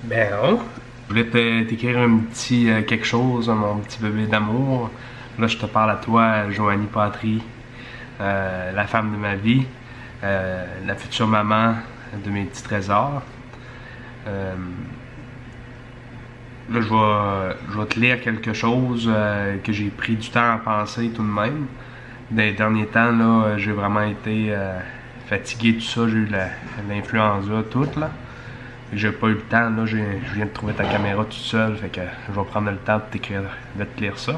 Ben non. Je voulais t'écrire un petit quelque chose, mon petit bébé d'amour. Là, je te parle à toi, Joanie Patry, la femme de ma vie, la future maman de mes petits trésors. Là, je vais te lire quelque chose que j'ai pris du temps à penser tout de même. Dans les derniers temps, là, j'ai vraiment été fatigué, tout ça. J'ai eu l'influenza, toute, là. J'ai pas eu le temps, là, je viens de trouver ta caméra toute seule, fait que je vais prendre le temps de te lire ça.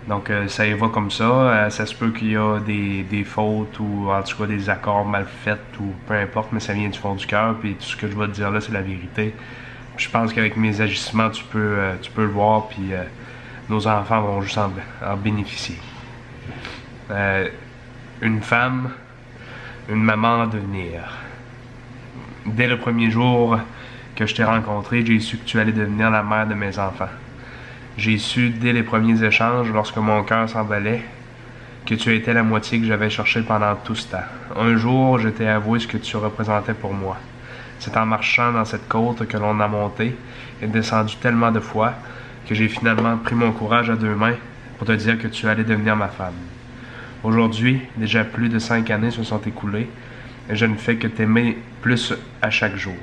Donc ça y va comme ça, ça se peut qu'il y a des fautes ou en tout cas des accords mal faits ou peu importe, mais ça vient du fond du cœur, puis tout ce que je vais te dire là, c'est la vérité. Puis je pense qu'avec mes agissements, tu peux le voir, puis nos enfants vont juste en bénéficier. Une femme, une maman à devenir. Dès le premier jour que je t'ai rencontré, j'ai su que tu allais devenir la mère de mes enfants. J'ai su dès les premiers échanges, lorsque mon cœur s'emballait, que tu étais la moitié que j'avais cherchée pendant tout ce temps. Un jour, je t'ai avoué ce que tu représentais pour moi. C'est en marchant dans cette côte que l'on a monté et descendu tellement de fois que j'ai finalement pris mon courage à deux mains pour te dire que tu allais devenir ma femme. Aujourd'hui, déjà plus de 5 années se sont écoulées et je ne fais que t'aimer plus à chaque jour.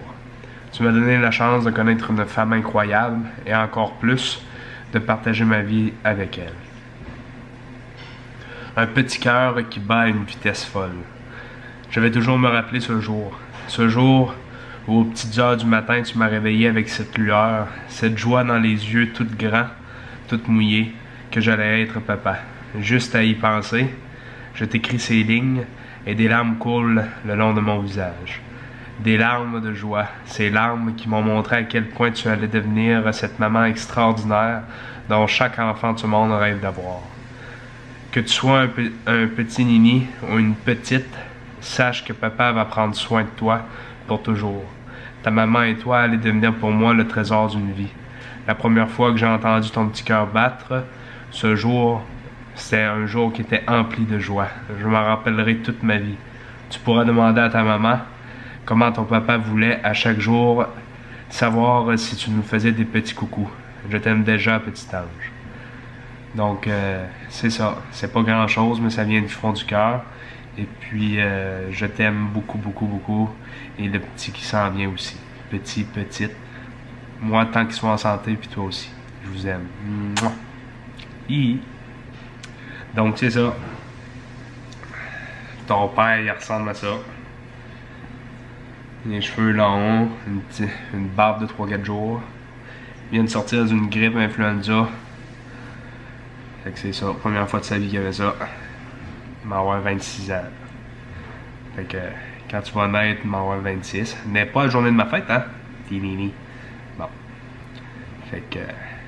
Tu m'as donné la chance de connaître une femme incroyable et encore plus de partager ma vie avec elle. Un petit cœur qui bat à une vitesse folle. Je vais toujours me rappeler ce jour où aux petites heures du matin tu m'as réveillé avec cette lueur, cette joie dans les yeux tout grands, tout mouillés, que j'allais être papa. Juste à y penser, je t'écris ces lignes et des larmes coulent le long de mon visage. Des larmes de joie, ces larmes qui m'ont montré à quel point tu allais devenir cette maman extraordinaire dont chaque enfant du monde rêve d'avoir. Que tu sois un petit nini ou une petite, sache que papa va prendre soin de toi pour toujours. Ta maman et toi allez devenir pour moi le trésor d'une vie. La première fois que j'ai entendu ton petit cœur battre, ce jour, c'était un jour qui était empli de joie. Je m'en rappellerai toute ma vie. Tu pourras demander à ta maman comment ton papa voulait à chaque jour savoir si tu nous faisais des petits coucous. Je t'aime déjà, petit ange. Donc, c'est ça. C'est pas grand-chose, mais ça vient du fond du cœur. Et puis, je t'aime beaucoup, beaucoup, beaucoup. Et le petit qui s'en vient aussi. Petit, petite. Moi, tant qu'ils sont en santé, puis toi aussi. Je vous aime. Mouah. Donc, c'est ça. Ton père, il ressemble à ça. Les cheveux longs, une barbe de 3-4 jours. Il vient de sortir d'une grippe influenza. Fait que c'est ça. Première fois de sa vie qu'il avait ça. Il va avoir 26 ans. Fait que quand tu vas naître, il va avoir 26. N'est pas la journée de ma fête, hein? Tinini. Bon. Fait que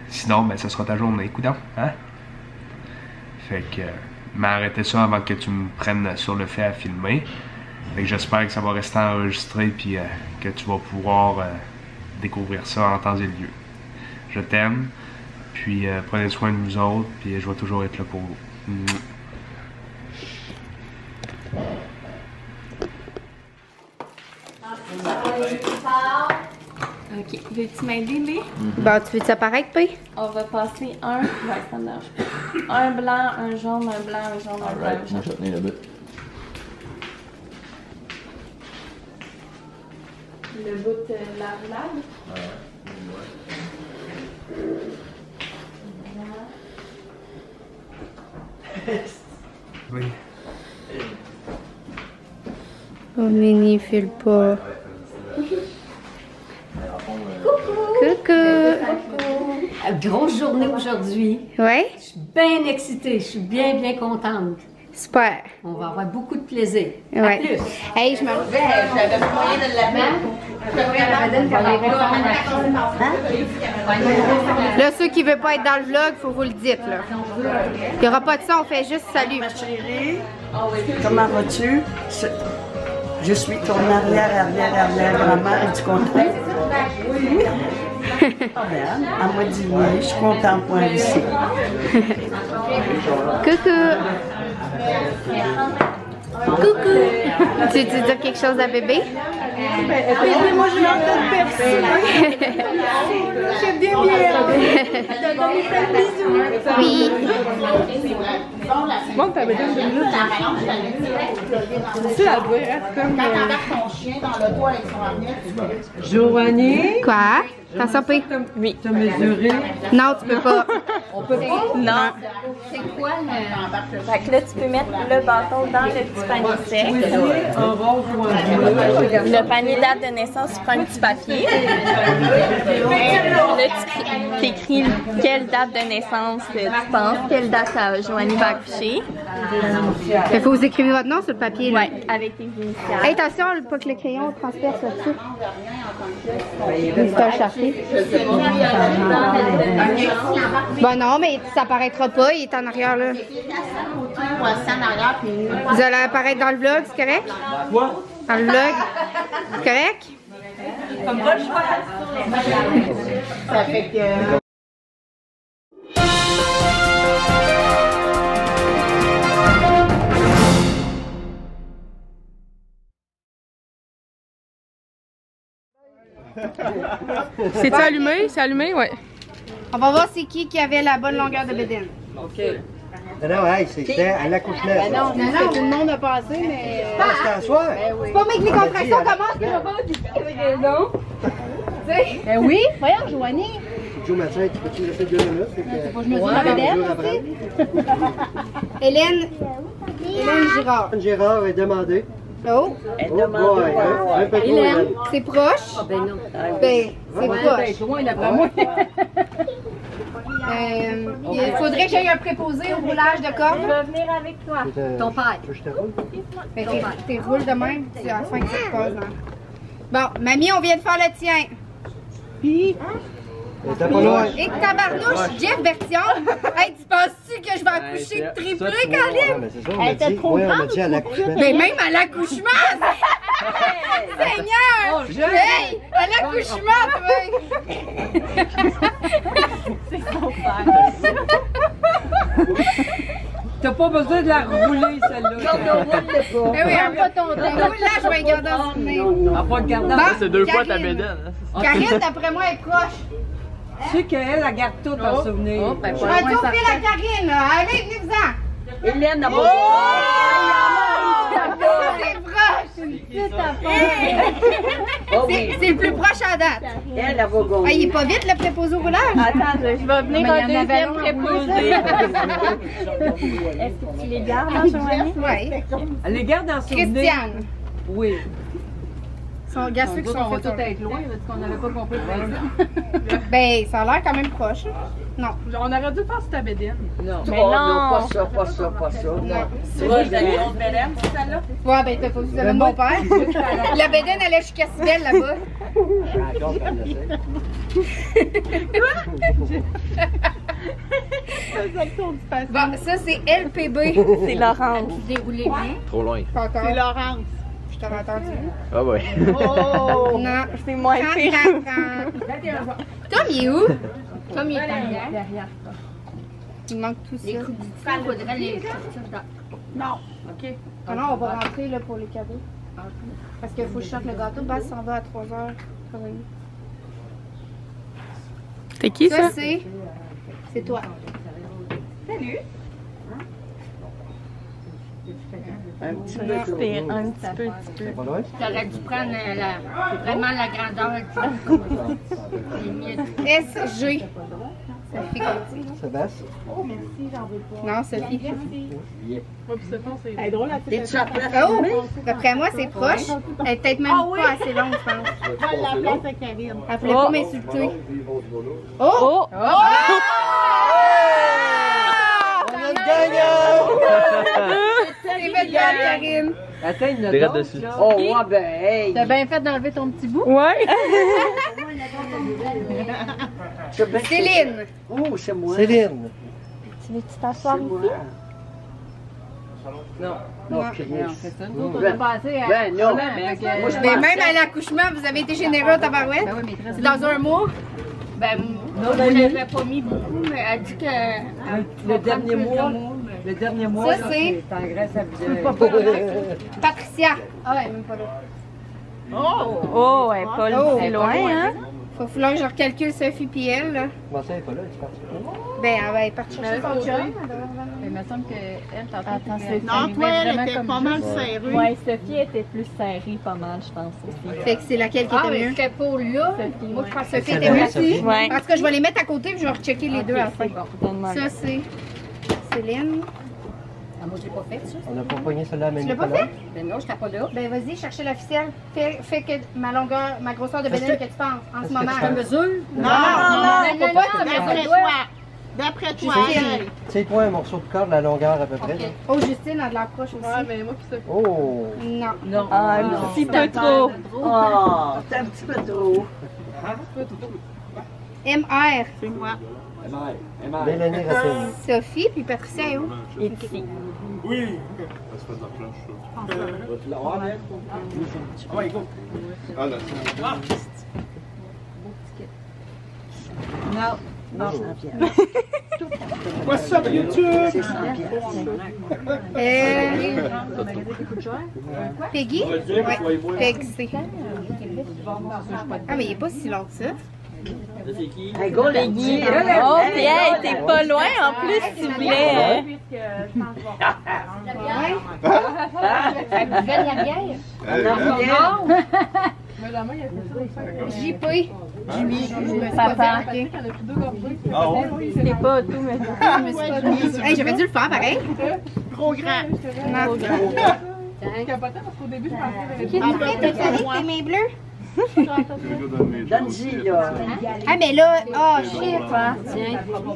sinon, ben, ce sera ta journée. Coudonc, hein? Fait que, mais arrêtez ça avant que tu me prennes sur le fait à filmer. Fait que j'espère que ça va rester enregistré puis que tu vas pouvoir découvrir ça en temps et lieu. Je t'aime, puis prenez soin de nous autres, puis je vais toujours être là pour vous. Ok, veux-tu m'aider, Lé? Bon, tu veux-tu apparaître, P? On va passer un. Ouais, ça me dérange pas. Un blanc, un jaune, un blanc, un jaune, un blanc, un jaune. Moi, je vais tenir le bout. Le bout de la roulade. Oui. Oh, Mini, file pas. Coucou! Grosse journée aujourd'hui. Ouais? Je suis bien excitée, je suis bien contente. Super. On va avoir beaucoup de plaisir. À Ouais. plus. Hey, je me J'avais moyen de la Là, ceux qui ne veulent pas être dans le vlog, faut vous le dire, là. Il n'y aura pas de ça, on fait juste salut. Ma chérie, comment vas-tu? Je suis ton arrière-grand-mère. Es-tu contente? Oui. Ah ben, elle m'a dit oui, je suis contente pour elle ici. Coucou! Coucou. Tu veux dire quelque chose à bébé? Bébé, moi, je l'entends de personne. J'aime bien bisous. Oui. Bon, t'as besoin de minutes. Tu la vois, hein, comme... Joanie, Quoi? T'as sapé? Oui. t'as mesuré. Non, tu peux pas. On peut pas? Non. C'est quoi le... Fait que là, tu peux mettre le bâton dans le petit panier sec. Un rose ou un bleu. Le panier date de naissance, tu prends un petit papier. Là, tu écris quelle date de naissance tu penses, quelle date Joanie va accoucher. Il faut vous écrire votre nom sur le papier. Là. Ouais, avec tes initiales. Hey, attention, pas que le crayon transperce là-dessus. C'est un charpie. Bon, non, mais ça apparaîtra pas, il est en arrière là. Vous allez apparaître dans le vlog, c'est correct? Quoi? Dans le vlog, c'est correct? Comme pas le choix. Ça fait que... C'est-tu allumé? C'est allumé? Ouais. On va voir c'est qui avait la bonne longueur de bédaine. Non, hey, c'était à l'accouchement. Non, tout le monde a passé, mais... C'était à soir. C'est pas mais que les contractions commencent qu'il va pas non? Ben oui, voyons, Joanie. Joe Mathieu, tu peux-tu rester 2 minutes? Faut que je mesure la bédaine aussi. Hélène Girard. Anne Gérard est demandé. Oh, Oh boy, un peu trop. Hélène, c'est proche? Ben non. Ben, c'est proche. Loin d'après moi. Il faudrait que j'aille un préposé au roulage de corde. Je vais venir avec toi. Ton père. Je te roule. Ben, t'es roule de même, tu à la fin que ça se passe. Hein. Bon, mamie, on vient de faire le tien. T'es pas loin. Et tabarnouche, Jeff Bertillon. Hey, tu penses-tu que je vais accoucher de triplé, Caroline? Mais c'est ça, on m'a dit, oui, on m'a dit à l'accouchement. Mais même à l'accouchement! Seigneur! Hey! À l'accouchement, T'as pas besoin de la rouler, celle-là. Eh oui, un pas ton temps. Là, je vais garder en souvenir. À pas de garder. Bon, C'est 2 fois ta Karine. bédaine. Karine, d'après moi, est proche. Tu sais qu'elle, elle garde tout en souvenir. Je vais tourner la Karine, là. Allez, venez-vous-en. Hélène, d'abord. C'est proche. C'est le plus proche à date. Elle, elle va gagner. Ah, il est pas vite, le préposé au roulage? Attends, je vais venir un deuxième préposé. Est-ce que tu les gardes, hein, Joanie? Oui. Elle les garde en souvenir. Christiane. Oui. Son gars, ceux qui sont On va faits tout être loin parce qu'on n'avait pas compris le principe. Ben, ça a l'air quand même proche. Non. On aurait dû faire sur ta bédaine. Non. Mais non. Pas ça. Non. Tu vois, j'ai une autre bédaine, c'est celle-là? Ouais, ben, t'as pas vu de mon père. La bédaine, elle est jusqu'à Cybelle là-bas. Bon, ça, c'est LPB. C'est Laurence. Déroulé bien. Trop loin. Pas encore. C'est Laurence. Je t'avais entendu. Ah ouais. Oh! Non. C'est moins pire. Tom, il est où? Tom, il est derrière. Il manque tout ça. Il faudrait les sortir. Non. OK. Ah non, on va rentrer là, pour les cadeaux. Parce qu'il faut que je sorte le gâteau. Basse s'en va à 3h. C'est qui ça? Ça, c'est toi. Un petit peu. Respire un petit peu. Pas loin? J'aurais dû prendre vraiment la grandeur du SG. Sophie Gauthier. Sébastien? Non, Sophie. Elle est drôle, la petite. Oh! D'après moi, c'est proche. Elle est peut-être même pas assez longue, je pense. Elle voulait pas m'insulter. Oh! Oh! On a le gagnant! C'est belle gueule, Karine. Attends, il y en a Direct d'autres, dessus. là. Oh, ouais, ben, hey. T'as bien fait d'enlever ton petit bout. Ouais. Céline. Oh, c'est moi. Céline. Tu veux-tu t'asseoir ici? Non. Non. Chris. Ben, Ben, non. Moi, je mais même à l'accouchement, vous avez été généreux, tabarouette. C'est dans un mois. Ben, moi, je l'avais pas mis beaucoup, mais elle dit que... Le dernier mois. Le dernier mois, Ça, c'est en Grèce à vieille. Patricia. Ah ouais, même pas là. Oh, elle est pas Oh, si loin, hein? Faut falloir que je recalcule Sophie puis elle, là. Comment ça, elle est pas là? Elle est partie. Ben, elle va être partie chercher son chum. Il me semble qu'elle, tantôt, Non, toi, elle était pas mal serrée. Ouais, Sophie était plus serrée pas mal, je pense aussi. Fait que c'est laquelle qui était mieux? C'était pour là. Moi, je pense que Sophie était mieux aussi. Ouais. En tout cas, je vais les mettre à côté puis je vais rechecker les deux à la fin. Bon, donne-moi. Ça, c'est Céline. Ah, moi, je l'ai pas fait, ça. On n'a pas pogné celle-là à Tu même l'as pas Nicolas. fait? Ben non, j'étais pas là. Ben, vas-y, cherchez l'officiel. Fais que ma longueur, ma grosseur de bédaine que tu penses en ce moment. que tu mesure? Non, Faut pas que tu d'après mettes toi. D'après toi, elle. Tire-toi un morceau de corde, la longueur à peu près. là. Oh, Justine, elle l'approche aussi. Ouais, mais moi qui sais. Oh! Non. Non. Ah, un petit peu trop. Oh, c'est un petit peu trop. MR. C'est moi. Mélanie Racine. Sophie, puis Patricia est où? Ici. Non. Non, What's up, YouTube? Peggy? Ouais, Peg C. Ah, mais il est pas si long que ça. Hey, go, Peggy. Oh, puis hey, t'es pas loin en plus, s'il vous plaît. Ouais. Elle buvait de la bière. JP. Jimmy. Papa. Ok. C'est pas tout, mais Hey, j'aurais dû le faire pareil. Trop grand. Non. Après, t'as vu tes mains bleues? Donne-y, là. Ah, mais là, oh shit.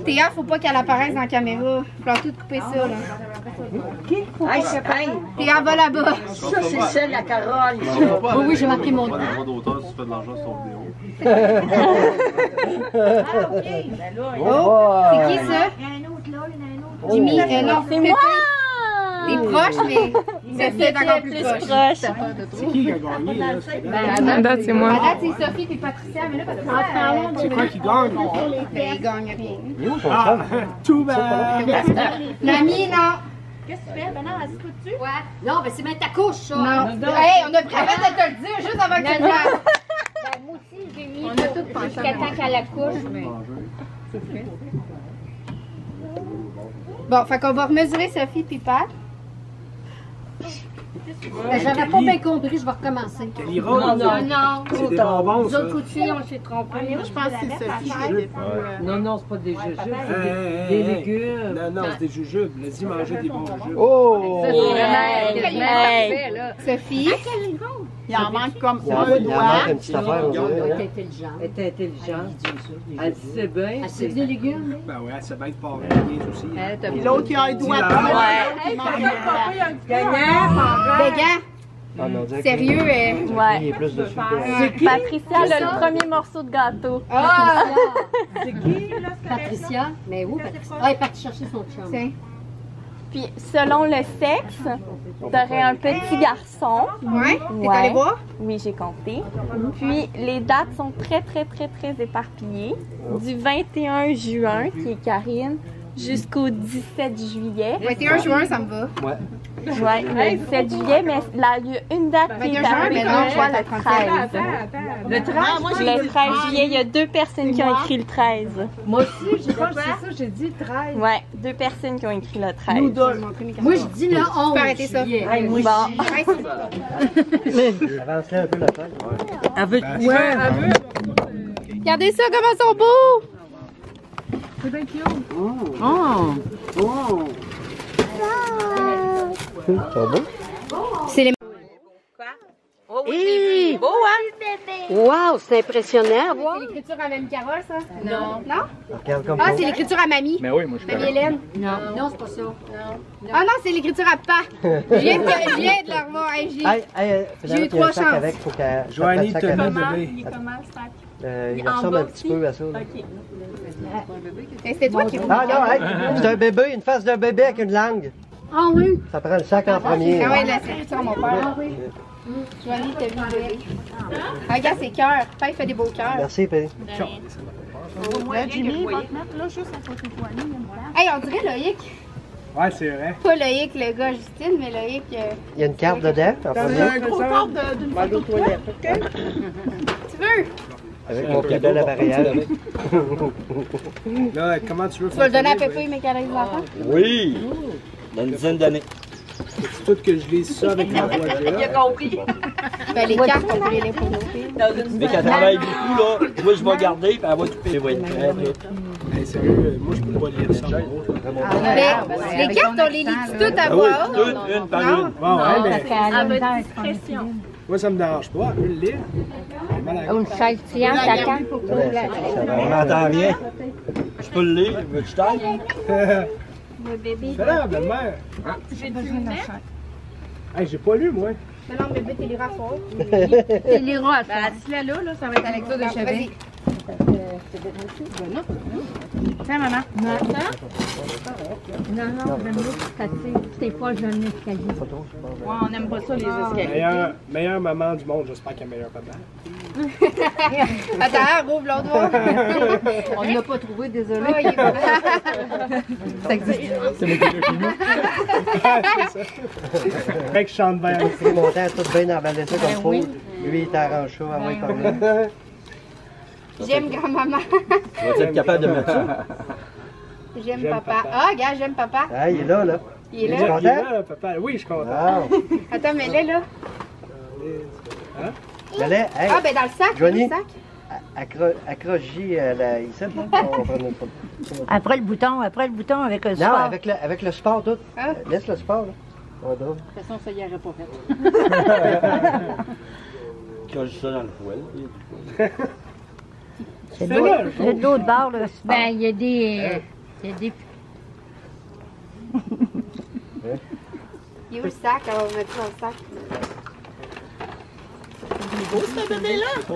Théa, faut pas qu'elle apparaisse dans la caméra. Faut tout couper ça, là. Hey, hey. Théa va là-bas. Ça, c'est celle à Carole. Oui, oui, j'ai marqué mon nom. droit d'auteur si tu fais de l'argent sur vidéo. Oh, c'est qui ça? Jimmy, non, c'est moi! T'es proche, mais c'est encore plus proche. C'est qui qui a gagné, là? À date, c'est moi. À date, c'est Sophie et Patricia, mais là, Patricia, C'est quoi qui gagne? ben, ils gagnent rien. Il est où son chum? Too bad! L'ami, non. Qu'est-ce que tu fais? Ben non, assis-toi dessus. Ouais. Non, ben c'est mettre ta couche, ça. Non. Hey, on a prévu de te le dire juste avant que tu le fasses. Ben, moi aussi, j'ai mis jusqu'à temps qu'elle accouche. Bon, fait qu'on va mesurer Sophie puis Pat. Ben, j'avais pas bien compris, je vais recommencer. Non, Non. c'est des bonbons, Nous ça. autres coups on s'est trompés. Je pense que c'est Sophie qui était plus. Non, non, c'est pas des jujubes, Hey, des hey, légumes. Non, non, c'est des jujubes. Vas-y, mangez des bons jujubes. Oh! Hey. Sophie. Il en manque comme Il en un manque doigt. une petite affaire, on dirait. Elle hein? est intelligente. Elle était intelligente. Elle dit c'est bien. Elle sait des légumes. Ben ouais, ça va être pas bien aussi. Puis l'autre, il a un doigt de Ouais. Il mange un Les gars, Ah, mais on dirait que sérieux. il est plus dessus. Patricia, elle a le premier morceau de gâteau. Ah! Patricia. Mais où, Patricia? Ah, elle est partie chercher son chum. Tiens. Puis, selon le sexe, t'aurais un petit garçon. Ouais? T'es Ouais. allé voir? Oui, j'ai compté. Puis, les dates sont très éparpillées. Du 21 juin, qui est Karine, jusqu'au 17 juillet. 21 juin, ça me va. Ouais. Ouais, le 17 juillet, mais là, il y a une date qui est 21 juin, arrivée, mais non, je vois le 37. 13. Le 13, moi, Le 13 juillet, il y a 2 personnes qui ont écrit le 13. moi aussi, j'ai pas c'est ça, j'ai dit 13. Ouais, 2 personnes qui ont écrit le 13. Nous deux. Moi, je dis le 11. peux arrêter ça. juillet. Hey, moi, Bon. Avance-le un peu la tête. elle veut Regardez ça, comment ils sont beaux! Ça va beau? C'est les... Oh oui, j'ai vu. Beau, hein? Wow, c'est impressionnant à voir. C'est l'écriture à Mamie Carole, ça? Non. Non? Regarde comme Ah, ça. c'est l'écriture à Mamie. Mais oui, moi je Mamie Hélène. Non, c'est pas ça. Ah non, c'est l'écriture à Pa. Je viens de la revoir. Hey, Hey, hey, J'ai eu 3 chances. avec, faut qu'elle. Joanie, sac Thomas, avec. bébé. Il ressemble un petit peu à ça. là. Hey, c'était toi qui... Ah non, hey, c'est un bébé, une face d'un bébé avec une langue. Ah oui. Ça prend le sac en premier. Ah ouais, là, c'est l'écriture à mon père. Ah oui. Joanie, t'as vu le bébé. Ah, regarde, c'est cœur. Pa, il fait des beaux cœurs. Merci, P. Là, Jimmy, va te mettre là juste à côté de toi. Hey, on dirait Loïc. Ouais, c'est vrai. Pas Loïc, le gars Justine, mais Loïc. Il y a une carte dedans, en premier. Un gros corps d'une photo de toilette, OK? Tu veux? Avec mon plus bel appareillage. Là, comment tu veux Tu vas faire le donner à ça? Pépé, mais qu'elle a les enfants? Oui! Dans une dizaine d'années. C'est tout que je lise ça avec ma voix. Il a compris. Ben, les cartes, on voulait les prendre. Mais qu'elle travaille beaucoup, là, moi je vais garder, puis elle va tout payer. Hey, sérieux, moi je peux pas lire ça. Les cartes, on les lit toutes à voix haute? Toutes, une par une. Bon, ouais, mais Elle a une pression. moi ça me dérange pas, elle peut le lire. J'ai mal à la Une chaise pliante, la carte. On n'entend rien. Je peux le lire, veux-tu t'aille? Le bébé. Fais-la, belle-mère. Hey, j'ai pas lu, moi. Mais non, bébé, t'es les fort. C'est les rois, ça. Dis-la là, ça va être avec ça de chevet. Tiens, maman. Non, j'aime mieux c'est pas jeune escalier. Ouais, on n'aime pas ça, les escaliers. Meilleure maman du monde, j'espère qu'elle est meilleure papa. Attends, rouvre l'autre voix. On ne l'a pas trouvé, désolé. Oh, il est beau. Ça existe. C'est moi qui l'ai filmé. Fait que je chante bien. C'est mon temps, tout bien emballé ça comme faut. Lui, il t'arrange ça, à moi, il parle. J'aime grand-maman. Tu vas être capable de mettre ça? J'aime papa. Ah, gars, j'aime papa. Ah, il est là, là. Il est Tu es là. content? Papa. Oui, je suis content. Ah. Attends, mais là. Hein? Allez, hey, Ah, ben dans le sac. Johnny. Dans le sac. accroche-y ici, là. On va prendre une photo. Après le bouton avec le Non, sport. avec le sport, tout. Ah. Laisse le sport, là. On va drôle. De toute façon, ça y aurait pas fait. Quand je ça dans le poêle. C'est de l'autre bord, le sport. Ben, il y a des... Il est où le sac? On va mettre ça dans le sac.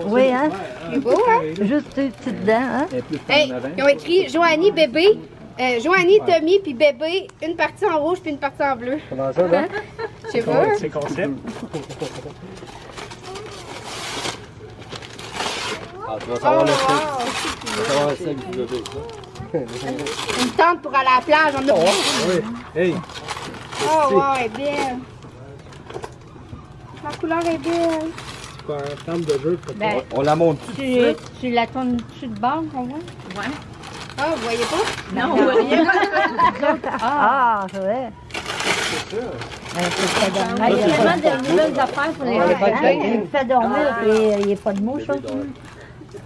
Oui, hein? Il est beau, hein? Juste des petites dents, hein? Hey, ils ont écrit Joanie, bébé. Joanie, Tommy, puis bébé. Une partie en rouge, puis une partie en bleu. Comment ça, là? Je sais pas. C'est concept. Ah, tu vas Oh, savoir le wow. sexe. Tu vas savoir le sexe du bébé, ça. Une tente pour aller à la plage. On a... Oui. Hey, Oh, wow, elle est belle. La couleur est belle. c'est pas un tente de jeu, peut-être. Ben, On la monte. tu la tournes dessus de bord, on voit? Ah, vous voyez pas? Non, on voit rien. Ah, c'est vrai. C'est sûr. Il y a tellement de nouvelles affaires pour les enfants. Il fait dormir et il n'y a pas de mouche.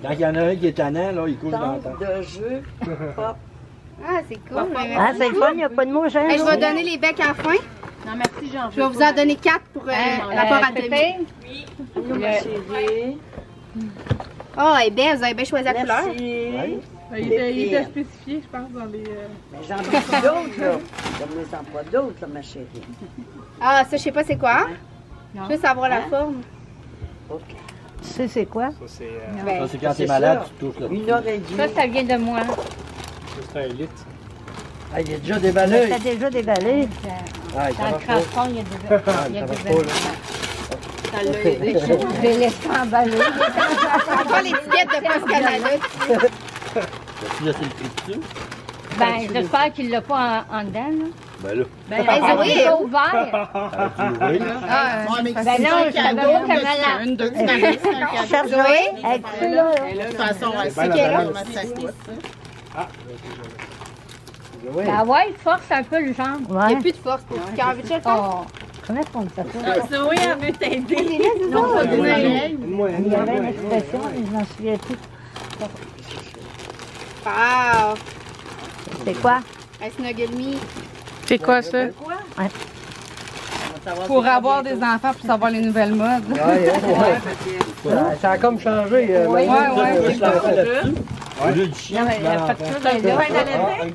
Quand il y en a un qui est tannant, là, il coule dans le temps. De jeu. Ah, c'est cool. Ah, c'est le fun, il n'y a pas de mouche. Hein, Hey, je vais donner les becs à la fin. Non, merci, Jean. Je vais vous en donner 4 pour rapport à Tommy. Oh, elle est belle. Vous avez bien choisi la couleur. Il était spécifié, je pense, dans les... Mais j'en ai d'autres, là. J'en ai pas d'autres, là, ma chérie. Ah, ça, je sais pas c'est quoi. Je veux savoir la forme. OK. Tu sais c'est quoi? Ça, c'est Ça, c'est quand t'es C'est malade, ça. tu touches là. Une heure et demie. Ça vient de moi. un lit. Ah, il est déjà déballé. T'as déjà déballé. Ah, il Dans le marche pas. crampon, il y a déjà Ah, ça marche pas, là. Je vais laisser emballer. C'est pas l'étiquette de Post Canada. Tu laisses le prix dessus? Ben, j'espère qu'il l'a pas en dedans, là. Ben là. Ben, Il Zoé, est pas ouvert. Tu l'ouvres? Ah, mais Ben non, je savais pas comment la... Une, deux, c'est un cadeau. Cherche Zoé? Elle est là. De toute façon, C'est c'est bien la balance. Oui. Ben ouais, force un peu le genre. il n'y a Ouais. plus de force pour le cœur. Veux-tu le faire? Oh, comment est-ce qu'on fait ça? Zoé, elle veut t'aider. Non, ça donne un Il y avait une expression, mais je m'en souviens plus. Wow! C'est quoi? Un snuggle me. C'est quoi ça? Pour avoir des enfants, pour savoir les nouvelles modes. Ça a comme changé. Ouais, ouais. Je l'en fais là-dessus. Au lieu du chien, Non, mais tu il y a mets pas de l'enfant. ça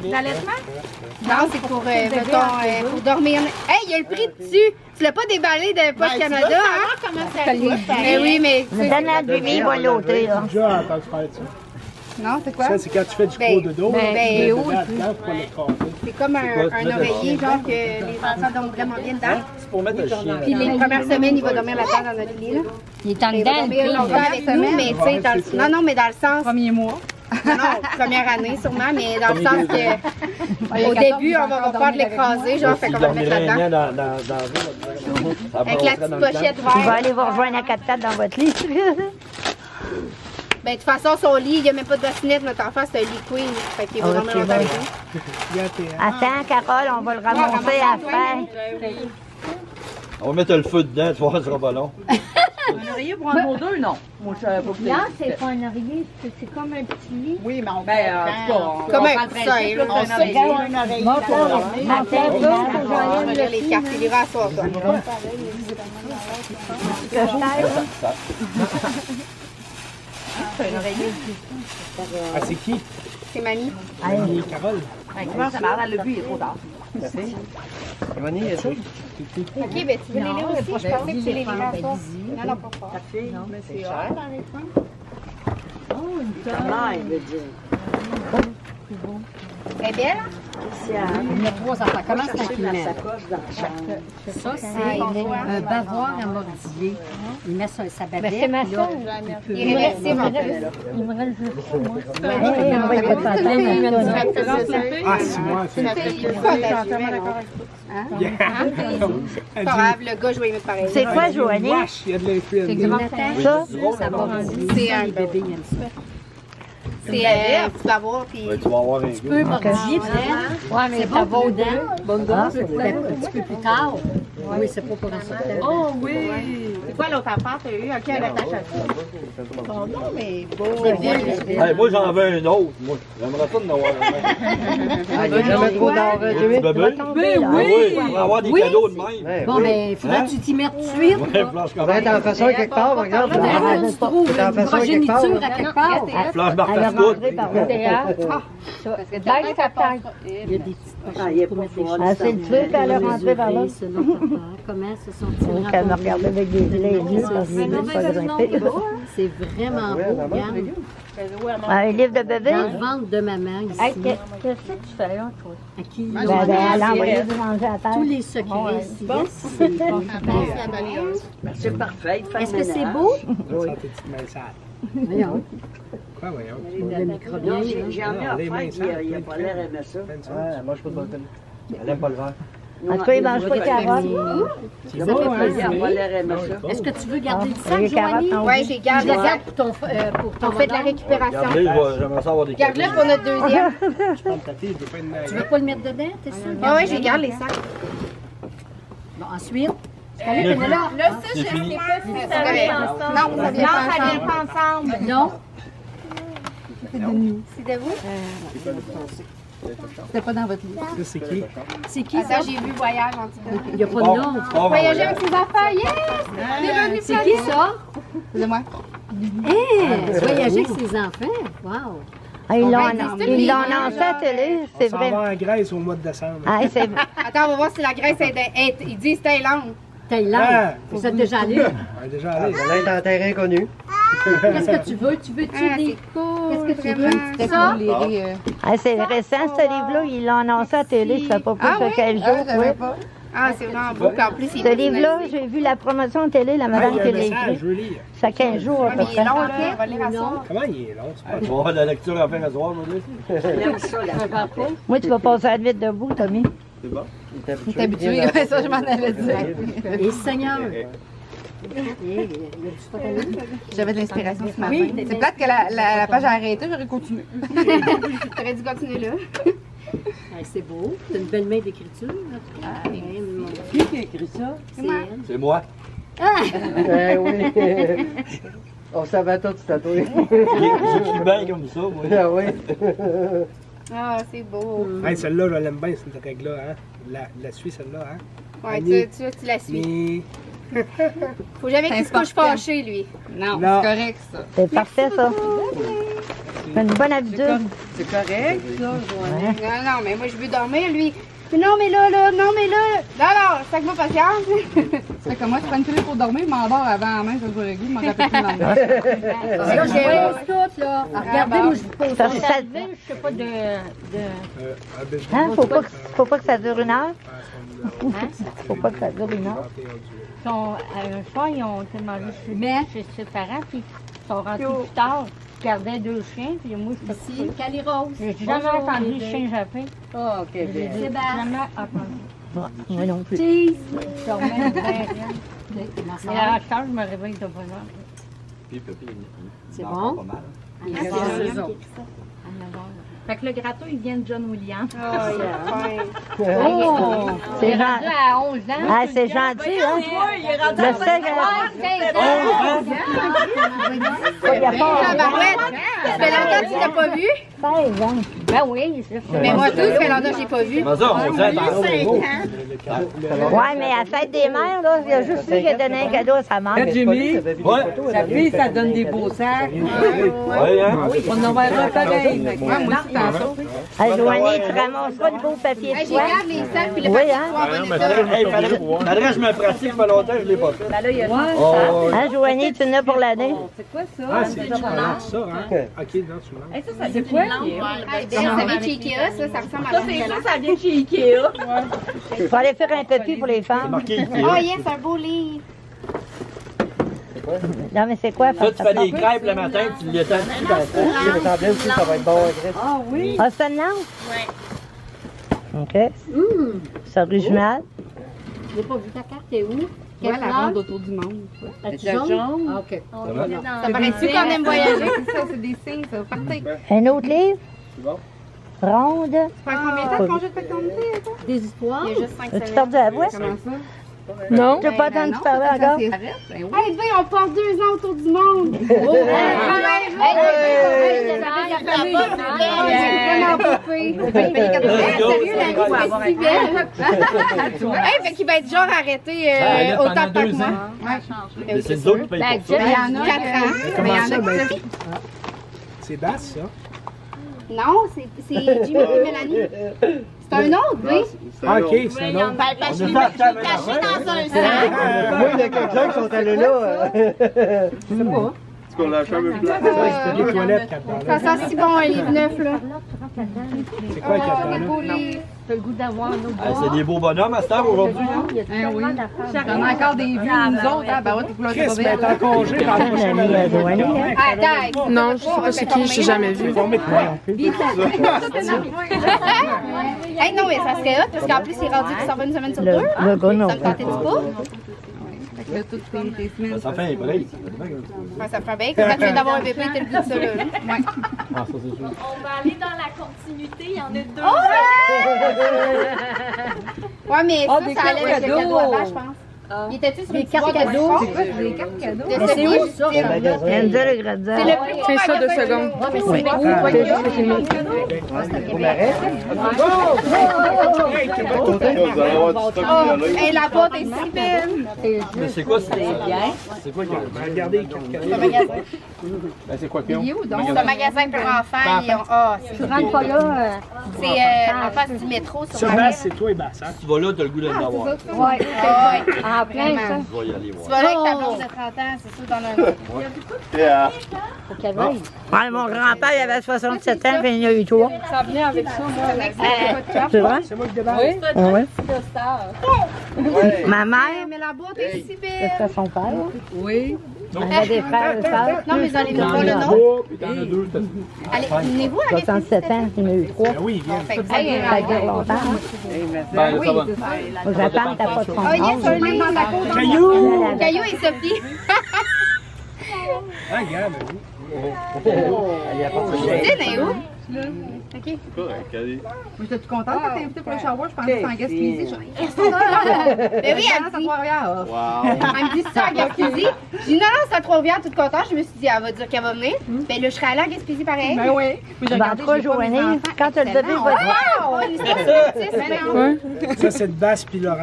dans L'allaitement? Non, c'est pour, mettons, pour dormir. Hey, il y a le prix dessus. Tu l'as pas déballé de Post Canada, hein? Comment ça doit Mais oui, mais. Le donne bébé, il va l'ôter, là. J'ai déjà entendu parler de ça. Non, c'est quoi? Ça, c'est quand tu fais du Ben, cours de dos. ben, tu mets ben, le où, bébé là-dedans pour pas le casser. C'est comme quoi, tu un mets oreiller, dedans? genre que les enfants dorment vraiment bien dedans. C'est pour mettre le chien. Puis les premières semaines, il va dormir là-dedans dans notre lit, là. Il est en Il va dedans, dormir le longtemps avec nous, mais tu sais, dans le... Non, non, mais dans le sens... Premier mois. Non, première année sûrement, mais dans le sens que au début, on va pas de l'écraser, genre, fait qu'on va le mettre là-dedans. Avec la petite pochette verte. Il va aller vous rejoindre à 4 pattes dans votre lit. Ben, de toute façon, son lit, il n'y a même pas de bassinette. Notre enfant, c'est un lit queen. Fait qu'il va vraiment longtemps avec nous. Attends, Carole, on va le ramasser à la fin. On va mettre le feu dedans, tu vois, ça sera pas long. Un oreiller pour un deux, non. Moi, je savais pas que Là, c'est pas un oreiller, c'est comme un petit lit. Oui, mais on fait Comme un coussin, là. On se regarde un oreiller. On va lire les cartes. Il ira à soir, toi. C'est un oreiller. Ah, c'est qui? C'est mamie. Mamie Carole. Comment ça marche? Le but est trop tard. Moni, est-ce que Ok, ben tu veux les lire aussi? Je pensais que tu les lirais à soir. Non, non, pas fort. Non, mais c'est cher dans les coins. Oh, une tonne. Il veut dire. Elle est belle, hein? Il y a 3 enfants. Comment c'est qu'il met? Ça, c'est un bavoir à mordier. Il met sa babette. C'est ma soeur. Il remercie mon père. Il me reste juste moi. Ah, c'est moi. C'est pas grave, le gars, je vais y mettre pareil. C'est quoi, Joanie? Il y a de l'influence. Ça? C'est un bébé, il aime ça. C'est tu vas voir, puis Tu vas avoir un Tu peux mordiller, ouais, mais ça va au dents. Un petit peu plus tard. Oui, c'est pas pour un certain. oh oui! c'est quoi l'autre affaire que tu as eu? Ok, elle attache à ça. Oh non, mais beau. Hey, moi, j'en veux un autre. Moi, j'aimerais ça d'en avoir un. Ah, il n'y a jamais trop d'or. Un petit bébé? Ben Ah oui, on va avoir des cadeaux de même. Bon, ben, il faudrait que tu t'y mettes tout de suite. Ouais, flanche comme Faudrait être en façon quelque part, regarde. Tu trouves T'es en une façon quelque part. progéniture à quelque part. Flanche marque Elle a à tout. rentré par le théâtre. Baisse sa taille. Il y a des petites pochettes pour mettre les choses. Ah, c'est le truc, elle est rentrée par là. Comment se sont-ils Donc, elle me regardait avec des yeux parce que je ne pas grimper. C'est vraiment beau, regarde. Un livre de bébé? Dans le ventre de maman, ici. Hey, qu'est-ce que tu fais là, toi? À qui? Ben, elle a envoyé du manger à terre. Tous les secrets ici. C'est parfait. Est-ce que c'est beau? Ça, tes petites mains sales. Voyons. Quoi, voyons? Le microbien. J'ai amené à faire, il n'a pas l'air aimé ça. Ouais, moi, je peux pas le faire. Elle aime pas le verre. En tout cas, il mange pas de carottes. C'est beau, hein? Il n'a pas l'air aimé ça. Est-ce que tu veux garder le Il y a sac, des carottes Joanie? en Ouais, j'ai gardé Je le ça. garde pour ton On fait de la récupération. Regardez, j'aimerais ça avoir des cadeaux. Garde-le pour notre deuxième. Je prends ta fille, je veux pas une Tu veux pas le mettre dedans, t'es sûr? Ah ouais, j'ai gardé les sacs. Bon, ensuite, Le but, Là, ça, c'est je fini. sais pas si C'est ça correct. va ensemble. Non, ça vient pas ensemble. non, C'est de vous? c'était pas dans votre livre. Ça, c'est qui? C'est qui ça? Ça, j'ai vu Voyage en tout cas. Il n'y a pas de nom. Voyager avec ses affaires, yes! C'est qui ça? C'est moi. Voyager avec ses enfants. Wow. Ah, ils l'ont annoncé à la télé, c'est On s'en vrai. va en Grèce au mois de décembre. Ah, c'est Attends, on va voir si la Grèce est. Ils disent Thaïlande. Thaïlande. Ah, Vous êtes déjà allé? on est déjà allé. Elle est en terrain connu. Qu'est-ce que tu veux? Tu veux-tu Ah, des... c'est cool. Qu'est-ce que tu veux? C'était Ça? cool, les ah, c'est récent, ce livre-là. Ils l'ont annoncé à la télé, ça fait pas plus de 15 jours. Oui. Ah, c'est vraiment beau. Puis en plus, il Ce livre-là, j'ai vu la promotion à télé, la Ah, madame il y a qui un l'a message, écrit. je veux lire. Ça fait 15 jours à peu Il est près. long, là. On va lire à soir. Comment il est long, c'est pas Tu vas avoir de la lecture à faire à soir, moi, J'aime ça, là. Moi, tu vas passer à la nuit debout, Tommy. C'est bon? Il T'es habitué, ouais, ça, je m'en allais dire. Et Seigneur. J'avais de l'inspiration ce matin. C'est plate que la page a arrêté, j'aurais continué. T'aurais dû continuer là. C'est beau. C'est une belle main d'écriture. Qui a écrit ça? C'est elle. C'est moi. Eh oui. On savait tout, c'était toi. J'écris bien comme ça, moi. Ah oui. Ah, c'est beau. Hey, celle-là, je l'aime bien, cette règle-là, hein. La suis, celle-là, hein. Ouais, Annie. tu la suis. Mais... Faut jamais qu'il se couche fâché, lui. Non, Non. c'est correct, ça. C'est parfait, ça. C'est une bonne habitude. C'est correct, ça, Joanie? Non, non, mais moi, je veux dormir, lui. Mais non, mais là, non, mais là. Non, sac-moi patience. C'est comme moi, tu prends une pilule pour dormir, je m'endors avant la main, je vais régler, je m'en rappelle plus le lendemain. Là, j'ai tout, là. Regardez, moi, je vous pose Ça, ça. ça- Je sais pas de... Hein, faut pas que ça dure une heure. Faut pas que ça dure une heure. Un fois, ils ont demandé chez ses parents, puis ils sont rentrés plus tard. gardais 2 chiens, puis moi, je suis Ici, Cali Rose. J'ai jamais entendu le chien japper. Oh, OK, bien. Sébastien. Jamais entendu. Moi non plus. Cheese. Je dormais de Mais à la charge, je me réveille de bonne heure. C'est bon? Pas mal. C'est ça. Fait que le gratteau, il vient de John Williams. Oh, C'est c'est rendu gentil. à 11 ans. Ah, c'est gentil, hein? il est rendu Le seul Il y a pas Tabarouette. Ça fait longtemps que tu l'as pas vu? 16 ans. Ben oui, c'est ça. Mais moi, tout, ça fait longtemps que je l'ai pas vu. Mais ça, on sait, Ouais, mais à la fête des mères, là, il y a juste lui qui a donné un cadeau à sa mère. Jimmy, Ouais. sa fille, ça donne des beaux sacs. Ouais, hein? On en verra pareil. Moi, c'est tantôt. Ah, Joanie, tu ramasseras du beau papier Hey, de j'ai soie. gardé les sacs puis le Oui, papier hein? de soie en bon état. Hey, faudrait que je me pratique, ça fait longtemps que je l'ai pas fait. Ben là, il y a Oh, Hein, Joanie, tu en as pour l'année? C'est quoi ça? Ah, c'est ça, hein? Ok, non, tu m'as. Hey, ça vient d'une lampe. Ah, ça vient de chez Ikea, ça ressemble à Ça, c'est sûr, ça vient de chez Ikea. Il faut aller faire un papier pour les c'est femmes. marqué Oh Ikea. yes, un beau livre. Non, mais c'est quoi? Ça, tu fais des crêpes le matin, tu l'étends dessus dans le Le tablette aussi, ça va être bon. Ah oui. Ah, c'est une lampe? Oui. OK. C'est original. J'ai pas vu ta carte, t'es où? Ouais, la ronde autour du monde. Es-tu La jaune? jaune. Ah, OK. Ça paraît-tu qu'on aime voyager? C'est ça, c'est des signes, ça. Partez. Un autre livre? Ronde. Ça fait combien de temps de congé de paternité, toi? Des histoires? Il y a juste 5 As-tu semaines. tordu la voix? Comment ça? Non. Tu n'as pas entendu parler encore? Hey, ben, on part 2 ans autour du monde! Oh! Fait qu'il va être genre arrêté autant de temps que moi. Mais c'est nous autres qui payent pour ça. Il y en a 4 ans. Mais il y en a qui C'est basse, ça? Non, c'est Jimmy et Mélanie. C'est un autre, oui. Ah, ok, c'est un autre. Parce que je l'ai caché dans un sac. Moi, il y a quelqu'un qui sont allés là. Je sais pas. C'est des toilettes, Ça sent si bon un livre neuf, là. C'est quoi, Des beaux livres. T'as le goût d'avoir un autre Ah, c'est des beaux bonhommes à cette heure aujourd'hui. Hein? Il y a tellement d'affaires. On a encore des vieux, nous autres. Ah, ben ouais, t'es couleur de Chris, mais t'es en congé dans le prochain année. Attends. Non, je sais pas c'est qui, j'ai jamais vu. Formé de moi, en plus. Hey, non, mais ça serait hot, parce qu'en plus, il est rendu qu'il s'en va une semaine sur deux. Le gars, non. Ça me tentait-tu pas? Là, toutes tes semaines. Ça fait un break. Ouais, ça fait bien. Quand tu viens d'avoir un bébé, t'as le goût de ça, là. Ouais. Ah, ça, c'est sûr. On va aller dans la continuité, il y en a 2. Ouais, mais Ah, ça, des ça allait avec le cadeaux. cadeau avant, je pense. Il était-tu sur Des une petite boîte cartes de cadeaux. réponse? Des cartes cadeaux. De ce livre, Enzo le Gradza. c'est le plus gros C'est ça, magasin 2 secondes. Ouais, mais c'est où? C'est juste que c'est mis. Oh, hey, la boîte est si belle. Mais c'est quoi, c'est quoi qu'il y a? Regardez les cartes C'est un cadeaux. magasin. Ben, c'est quoi qu'il y a? Il est où donc? C'est un magasin pour enfants. Ils ont... Ah, Tu rentres pas là. c'est en face du métro sur Ça, la Basse, c'est toi et Basse, hein? Tu vas là, t'as le goût de l'avoir. Ouais. Ah, ouais. En plein, ça. Tu vas y aller voir. Tu vas là avec ta blonde de 30 ans, c'est sûr, dans un... Faut qu'elle veille. Ouais, mon grand-père, il avait 67 ans, puis il y en a eu 3. Ça venait avec ça, moi. C'est vrai? C'est moi qui débarque. Ah ouais. Ma mère, Mais la boîte est si c'était belle. son père. Oui. Elle avait des frères et sœurs. Non, mais dans les Dans pas le le nom. Oh, puis t'en as deux, t'as Allez, venez-vous avec 67 ans, il y en a eu 3. Ben oui, viens. Fait que ça Ça vient dure longtemps. Ben, ça va. Faut que j'attende, t'as pas de son Oh yes, un livre dans la cour. Caillou! Caillou et Sophie. Ah, regarde, ben oui. Christine est où? OK. Moi, j'étais toute contente quand t'es invitée pour le shower. Je pensais que c'était en Gaspésie. Je suis Mais oui, elle me dit... Elle me dit ça à Gaspésie. Je dis non, c'est à Trois-Rivières, toute contente. Je me suis dit, elle va dire qu'elle va venir. Ben là, je serais allée à Gaspésie pareil. Ben oui. Ben, en tout cas, Joanie, quand tu le bébé va être... Oh, une histoire de bêtise, Ça, c'est de Basse puis Laurence.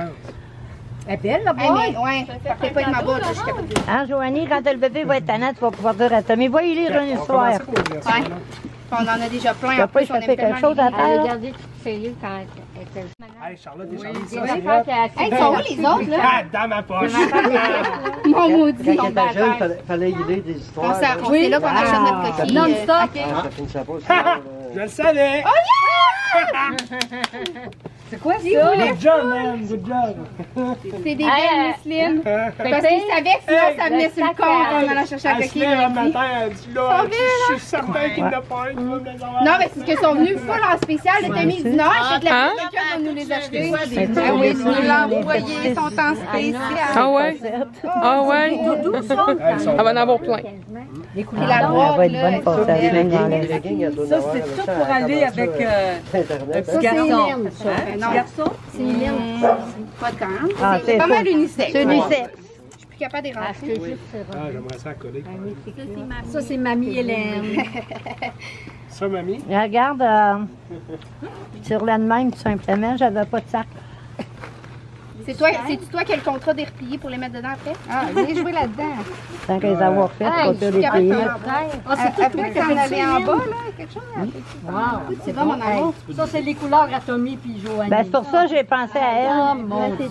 Elle est belle, la mais non. Ouais, partez pas de ma boîte, là, je suis capable de... Hein, Joanie, quand le bébé va être tannant, tu vas pouvoir dire à Tommy, va y lire une histoire. Ouais. On en a déjà plein. Tu vas En pas plus, on aime échapper quelque tellement chose à les- Elle a faire? gardé tout sérieux quand elle était. Hey, Charlotte et Charlotte, C'est ça, une c'est affaire hot. qui a assez Hey, ils sont où les autres, là? Ah, dans ma poche. Mon maudit. Quand il était jeune, fallait y lire des histoires. C'est là qu'on achète notre coquille. Non-stop. Ça finissait pas. Je le savais. C'est quoi ça? Good job, man! Good job! C'est des belles musselines. Parce qu'ils savaient que sinon ça venait sur le compte en allant chercher la Elle se coquille. lève un matin, elle dit là, je suis certain qu'il n'a pas un qui va me les avoir. Non, mais c'est qu'ils sont venus full en spécial de Camille du Nord. Fait que quelqu'un va nous les acheter. Ah oui, tu nous l'as envoyé, ils sont en spécial. Ah ouais? Ah ouais? Elle va en avoir plein. Et la boîte, là, Ça, c'est tout pour aller avec un petit garçon. Non, c'est une pas de gamme. Ah, C'est pas mal unisexe. C'est unisexe. Je suis plus capable de les rentrer. Ah, j'aimerais ça coller. Ça, c'est Mamie Hélène. Ça, mamie? Regarde, sur la de même, tout simplement, j'avais pas de sac. C'est toi qui as le contrat des repliés pour les mettre dedans après? Ah, j'ai joué là-dedans. Sans les avoir fait, pour te les payer. Ah, c'est tout toi qui en allais en bas, là, quelque chose? Wow, C'est bon, mon amour. ça, c'est les couleurs à Tommy puis Joanie. Ben, c'est pour ça que j'ai pensé à elle.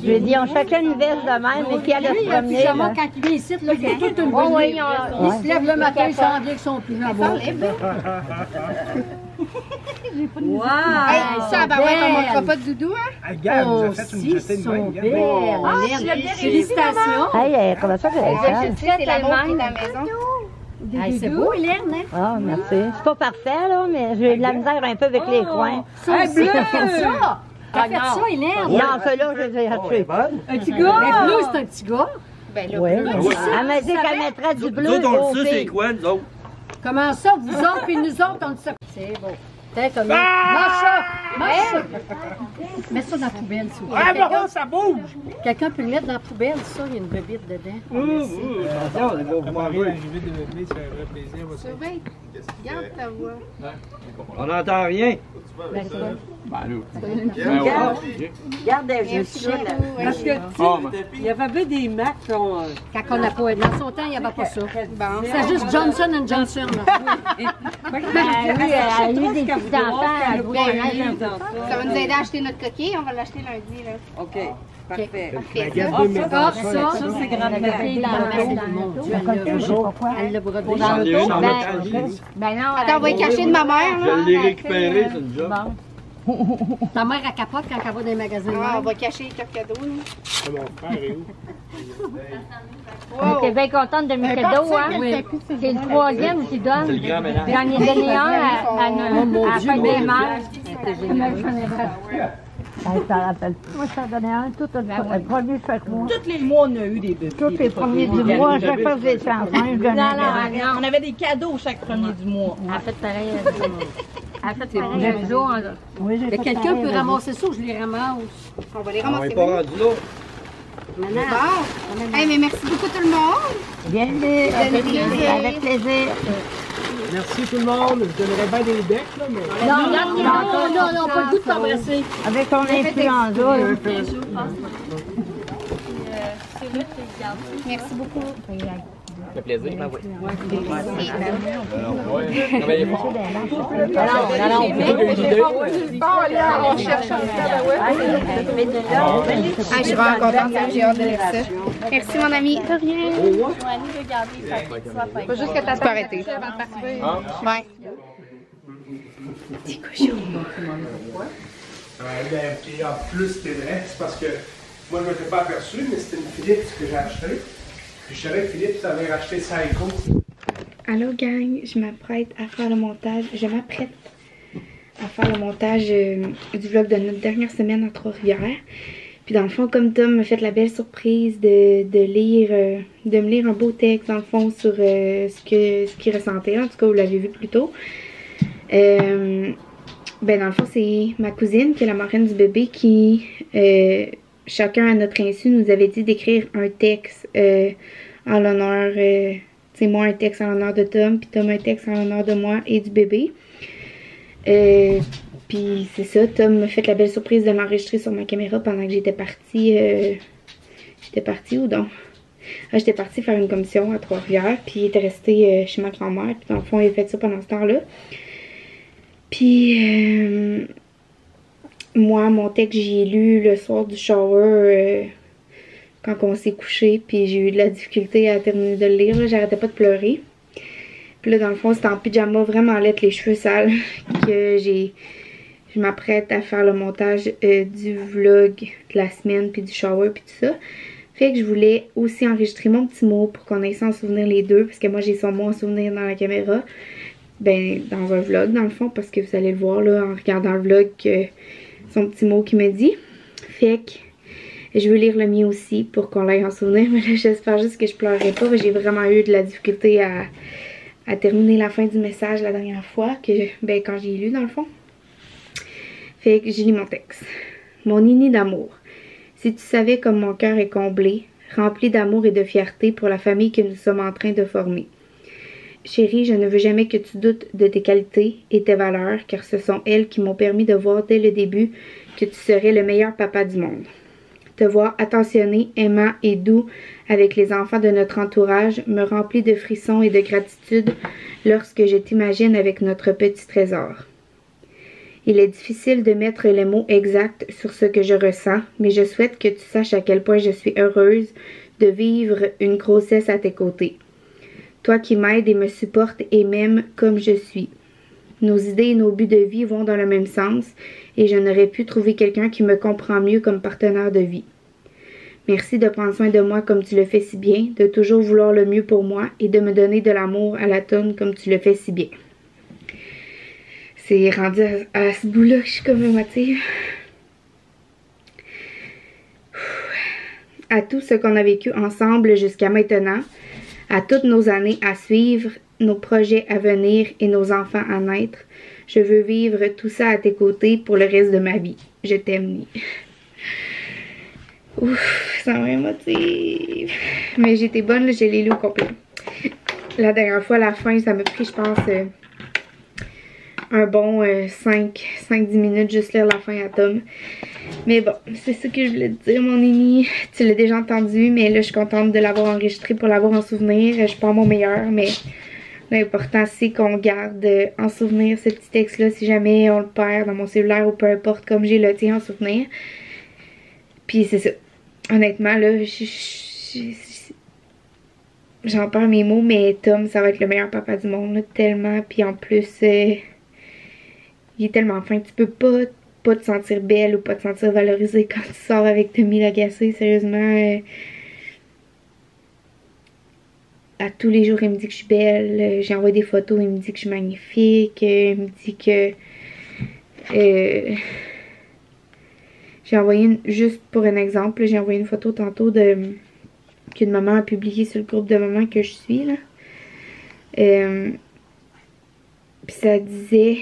Je lui ai dit, on chacun une veste de même, mais puis elle a se promener. Justement, quand il vient ici, là, il y a toute une bonne veste. Il se lève le matin, il s'en vient avec son pyjama. Wow! Hey, ça, ben ouais, on manquera pas de doudou, hein? Hey, Gab, vous avez fait une jetée de main, Gab. Félicitations! Hey, comment ça, C'est l'amour qui est à la maison. C'est beau, Hélène, hein? Ah, merci. C'est pas parfait, là, mais j'ai eu de la misère un peu avec les coins. Ça aussi, t'as fait ça! T'as fait ça, Hélène? Non, celui-là, je les ai achetés. Un petit gars! Mais bleu, c'est un petit gars. Ben là, Oui. bleu, Elle m'a dit qu'elle mettrait du bleu. Nous autres, on aux le sait, c'est filles. quoi, nous autres? Comment ça, vous autres, puis nous autres, on le sait. C'est beau. T'es Tommy. Mange ça! Mange ça! Mets ça dans la poubelle, s'il vous plaît. Ah, bon, ça bouge! Quelqu'un peut le mettre dans la poubelle, ça, il y a une bébite dedans. Attention, ils vont vous manger. L'arrivée de bébé, c'est un vrai plaisir. surveille. Garde ta voix. On n'entend rien. Regarde, je suis là. Parce que, tu sais, il y avait des Macs quand on n'a pas. Dans son temps, il n'y avait pas ça. C'est juste Johnson & Johnson. Oui, elle a eu des petits enfants. Ça va nous aider à acheter notre coquille. On va l'acheter lundi, là. OK. Parfait. Ça, c'est grand-mère. Elle l'a brodé. J'en ai une en métal. Ben non. Attends, on va y cacher de ma mère, là. Je l'ai récupéré, c'est une job. Ta mère, elle capote quand elle va dans les magasins. Ah, on va cacher les cartes cadeaux, là. C'est mon frère, est où? On était bien contente de mes cadeaux, hein? Oui. C'est le troisième qui donne. C'est le grand ménage. J'en ai donné un à la fin des mères. Ça rappelle. Moi, ça donnait un tout le premier chaque mois. Tous les mois, on a eu des bébés. Tous les premiers du mois, chaque fois que j'étais enceinte, je donnais un. On avait des cadeaux chaque premier du mois. Elle a fait pareil. Elle a fait pareil un jour. Oui, j'ai fait Quelqu'un pareil peut un ramasser ça ou je les ramasse? On va les On ramasser. n'est pas rendu là. Bon. Hey, mais merci beaucoup tout le monde. Bienvenue. Avec plaisir. Merci tout le monde. Je donnerais bien des decks, là, mais... Non, pas le goût de t'embrasser. Avec ton influenza, là. Merci beaucoup. Ça fait plaisir, ben oui. On cherche un Je suis vraiment contente, j'ai hâte de lire ça. Merci, mon ami. De rien. Faut juste que tu peux arrêter. avant de partir. Ouais. Puis en plus, c'était vrai, c'est parce que moi, je ne m'étais pas aperçu, mais c'était une Philips que j'ai achetée. Puis je savais que Philips avait racheté Seiko. Allô gang, je m'apprête à faire le montage. Je m'apprête à faire le montage du vlog de notre dernière semaine à Trois-Rivières. Puis dans le fond, comme Tom m'a fait la belle surprise de me lire un beau texte dans le fond sur ce qu'il ressentait. En tout cas, vous l'avez vu plus tôt. Ben dans le fond, c'est ma cousine qui est la marraine du bébé qui, chacun à notre insu, nous avait dit d'écrire un texte en l'honneur, c'est moi un texte en l'honneur de Tom, puis Tom un texte en l'honneur de moi et du bébé. Puis c'est ça, Tom m'a fait la belle surprise de m'enregistrer sur ma caméra pendant que j'étais partie. J'étais partie où donc? Ah, j'étais partie faire une commission à Trois-Rivières, puis il était resté chez ma grand-mère, puis dans le fond, il a fait ça pendant ce temps-là. Puis moi, mon texte, j'y ai lu le soir du shower quand on s'est couché, puis j'ai eu de la difficulté à terminer de le lire, j'arrêtais pas de pleurer. Puis là, dans le fond, c'était en pyjama, vraiment lettre, les cheveux sales, que j'ai je m'apprête à faire le montage du vlog de la semaine, puis du shower, puis tout ça. Fait que je voulais aussi enregistrer mon petit mot pour qu'on ait ça en souvenir les deux, parce que moi j'ai son mot en souvenir dans la caméra. Ben, dans un vlog dans le fond, parce que vous allez le voir là en regardant le vlog, son petit mot qui me dit. Fait que je veux lire le mien aussi pour qu'on l'aille en souvenir, mais là j'espère juste que je pleurerai pas, j'ai vraiment eu de la difficulté à terminer la fin du message la dernière fois, ben quand j'ai lu dans le fond. Fait que j'ai lu mon texte. Mon nini d'amour. Si tu savais comme mon cœur est comblé, rempli d'amour et de fierté pour la famille que nous sommes en train de former. Chérie, je ne veux jamais que tu doutes de tes qualités et tes valeurs, car ce sont elles qui m'ont permis de voir dès le début que tu serais le meilleur papa du monde. Te voir attentionné, aimant et doux avec les enfants de notre entourage me remplit de frissons et de gratitude lorsque je t'imagine avec notre petit trésor. Il est difficile de mettre les mots exacts sur ce que je ressens, mais je souhaite que tu saches à quel point je suis heureuse de vivre une grossesse à tes côtés. Toi qui m'aides et me supportes et m'aimes comme je suis. Nos idées et nos buts de vie vont dans le même sens et je n'aurais pu trouver quelqu'un qui me comprend mieux comme partenaire de vie. Merci de prendre soin de moi comme tu le fais si bien, de toujours vouloir le mieux pour moi et de me donner de l'amour à la tonne comme tu le fais si bien. C'est rendu à ce bout-là que je suis comme émotive. À tout ce qu'on a vécu ensemble jusqu'à maintenant, à toutes nos années à suivre, nos projets à venir et nos enfants à naître, je veux vivre tout ça à tes côtés pour le reste de ma vie. Je t'aime, Ni. Ouf, ça m'émotive. Mais j'étais bonne, là, je l'ai lu au complet. La dernière fois, à la fin, ça m'a pris, je pense, un bon 5-10 minutes juste lire la fin à Tom. Mais bon, c'est ça que je voulais te dire, mon Nini. Tu l'as déjà entendu, mais là, je suis contente de l'avoir enregistré pour l'avoir en souvenir. Je suis pas mon meilleur, mais l'important, c'est qu'on garde en souvenir ce petit texte-là si jamais on le perd dans mon cellulaire ou peu importe, comme j'ai le tien en souvenir. Puis c'est ça. Honnêtement, là, j'en perds mes mots, mais Tom, ça va être le meilleur papa du monde, là, tellement. Puis en plus, il est tellement fin. Tu peux pas te sentir belle ou pas te sentir valorisée quand tu sors avec Tommy Lagacé. Sérieusement, à tous les jours, il me dit que je suis belle. J'ai envoyé des photos, il me dit que je suis magnifique. Il me dit que... j'ai envoyé juste pour un exemple, j'ai envoyé une photo tantôt qu'une maman a publiée sur le groupe de mamans que je suis là. Puis ça disait: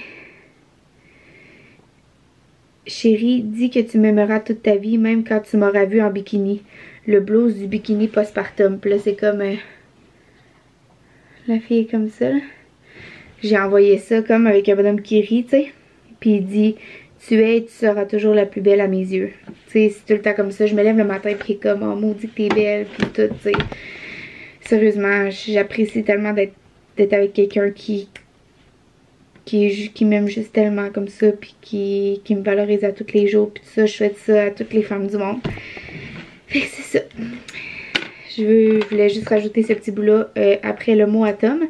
chérie, dis que tu m'aimeras toute ta vie, même quand tu m'auras vu en bikini. Le blues du bikini postpartum. Puis là, c'est comme la fille est comme ça. J'ai envoyé ça comme avec un bonhomme qui rit, tu sais. Puis il dit: tu es et tu seras toujours la plus belle à mes yeux. Tu sais, c'est tout le temps comme ça. Je me lève le matin et puis comme, oh maudit que t'es belle, puis tout, tu sais. Sérieusement, j'apprécie tellement d'être avec quelqu'un qui m'aime juste tellement comme ça, puis qui me valorise à tous les jours, puis tout ça. Je souhaite ça à toutes les femmes du monde. Fait que c'est ça. Je voulais juste rajouter ce petit bout-là après le mot à Tom.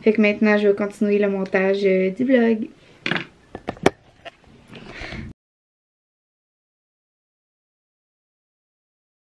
Fait que maintenant, je vais continuer le montage du vlog.